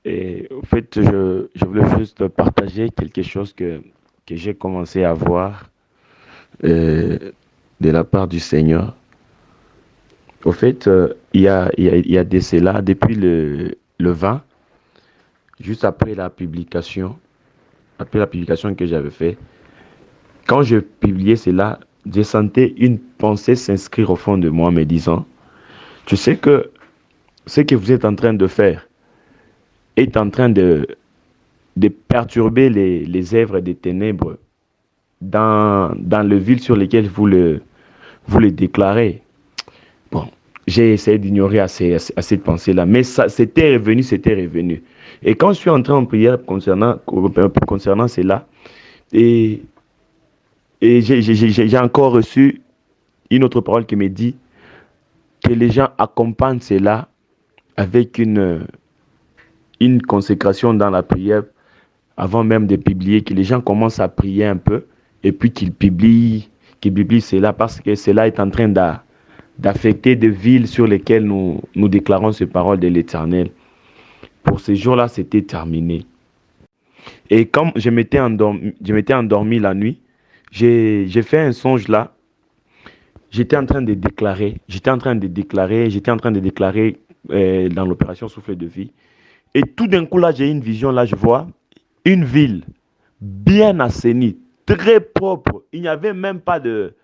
Et au fait, je voulais juste partager quelque chose que j'ai commencé à voir euh, de la part du Seigneur. Au fait, il y a de cela depuis le 20, juste après la publication que j'avais fait. Quand je publiais cela, j'ai senti une pensée s'inscrire au fond de moi me disant, tu sais que ce que vous êtes en train de faire est en train de perturber les œuvres des ténèbres dans le ville sur lequel vous le déclarez. Bon, j'ai essayé d'ignorer cette pensée-là, mais ça, c'était revenu. Et quand je suis entré en prière concernant cela, et, et j'ai encore reçu une autre parole qui me dit que les gens accompagnent cela avec une consécration dans la prière avant même de publier, que les gens commencent à prier un peu et puis qu'ils publient cela parce que cela est en train d'affecter des villes sur lesquelles nous déclarons ces paroles de l'Éternel. Pour ces jours-là, c'était terminé. Et quand je m'étais endormi la nuit, j'ai fait un songe là. J'étais en train de déclarer dans l'opération Souffle de vie. Et tout d'un coup, là, j'ai une vision, là, je vois une ville bien assainie, très propre. Il n'y avait même pas de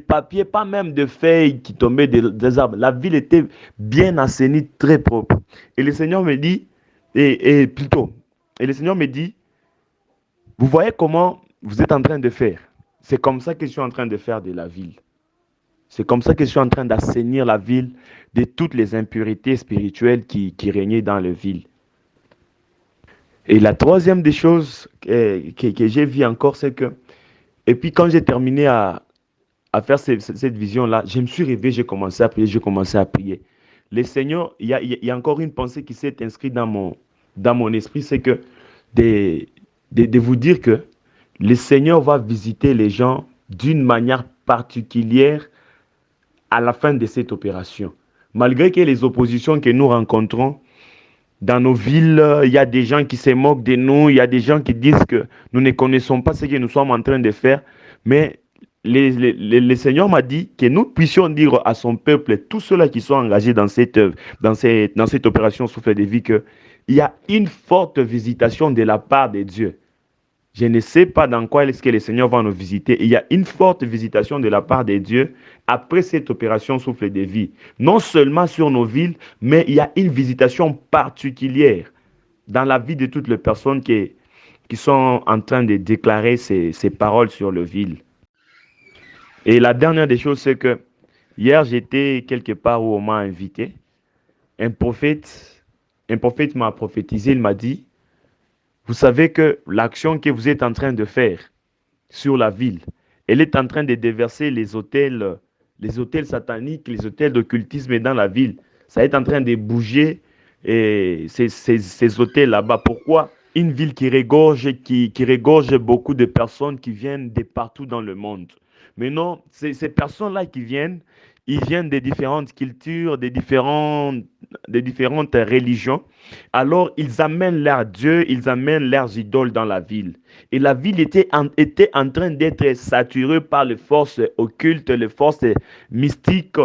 papier, pas même de feuilles qui tombaient des arbres. La ville était bien assainie, très propre. Et le Seigneur me dit, et plutôt, et le Seigneur me dit, vous voyez comment vous êtes en train de faire. C'est comme ça que je suis en train de faire de la ville. C'est comme ça que je suis en train d'assainir la ville de toutes les impurités spirituelles qui régnaient dans la ville. Et la troisième des choses que j'ai vu encore, c'est que, et puis quand j'ai terminé à faire cette vision-là, je me suis réveillé, j'ai commencé à prier. Le Seigneur, il y a encore une pensée qui s'est inscrite dans mon esprit, c'est que de, de vous dire que le Seigneur va visiter les gens d'une manière particulière à la fin de cette opération. Malgré que les oppositions que nous rencontrons dans nos villes, il y a des gens qui se moquent de nous, il y a des gens qui disent que nous ne connaissons pas ce que nous sommes en train de faire, mais le Seigneur m'a dit que nous puissions dire à son peuple, tous ceux-là qui sont engagés dans cette œuvre, dans cette opération souffle de vie, qu'il y a une forte visitation de la part de Dieu. Je ne sais pas dans quoi est-ce que le Seigneur va nous visiter. Il y a une forte visitation de la part de Dieu après cette opération souffle de vie. Non seulement sur nos villes, mais il y a une visitation particulière dans la vie de toutes les personnes qui sont en train de déclarer ces paroles sur le ville. Et la dernière des choses, c'est que hier, j'étais quelque part où on m'a invité. Un prophète, un prophète m'a prophétisé, il m'a dit, vous savez que l'action que vous êtes en train de faire sur la ville, elle est en train de déverser les hôtels sataniques, les hôtels d'occultisme dans la ville. Ça est en train de bouger ces hôtels là-bas. Pourquoi? Une ville qui regorge beaucoup de personnes qui viennent de partout dans le monde. Mais non, ces personnes-là qui viennent, ils viennent des différentes cultures, des différentes religions. Alors, ils amènent leurs dieux, ils amènent leurs idoles dans la ville. Et la ville était en train d'être saturée par les forces occultes, les forces mystiques.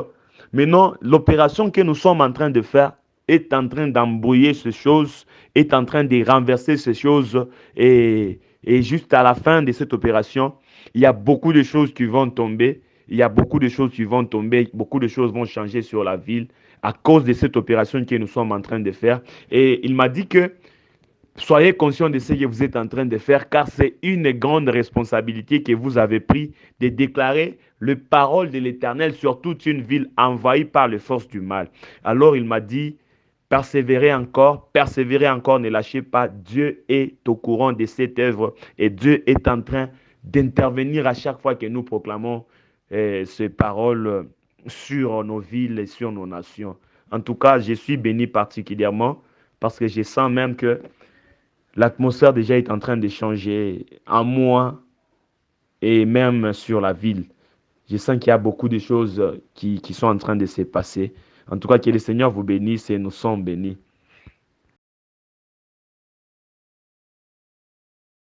Maintenant, l'opération que nous sommes en train de faire est en train d'embrouiller ces choses, est en train de renverser ces choses. Et juste à la fin de cette opération, il y a beaucoup de choses qui vont tomber. Il y a beaucoup de choses qui vont tomber, beaucoup de choses vont changer sur la ville à cause de cette opération que nous sommes en train de faire. Et il m'a dit que soyez conscients de ce que vous êtes en train de faire, car c'est une grande responsabilité que vous avez prise de déclarer les paroles de l'Éternel sur toute une ville envahie par les forces du mal. Alors il m'a dit, persévérez encore, ne lâchez pas. Dieu est au courant de cette œuvre et Dieu est en train d'intervenir à chaque fois que nous proclamons ces paroles sur nos villes et sur nos nations. En tout cas, je suis béni particulièrement parce que je sens même que l'atmosphère déjà est en train de changer en moi et même sur la ville. Je sens qu'il y a beaucoup de choses qui sont en train de se passer. En tout cas, que le Seigneur vous bénisse et nous sommes bénis.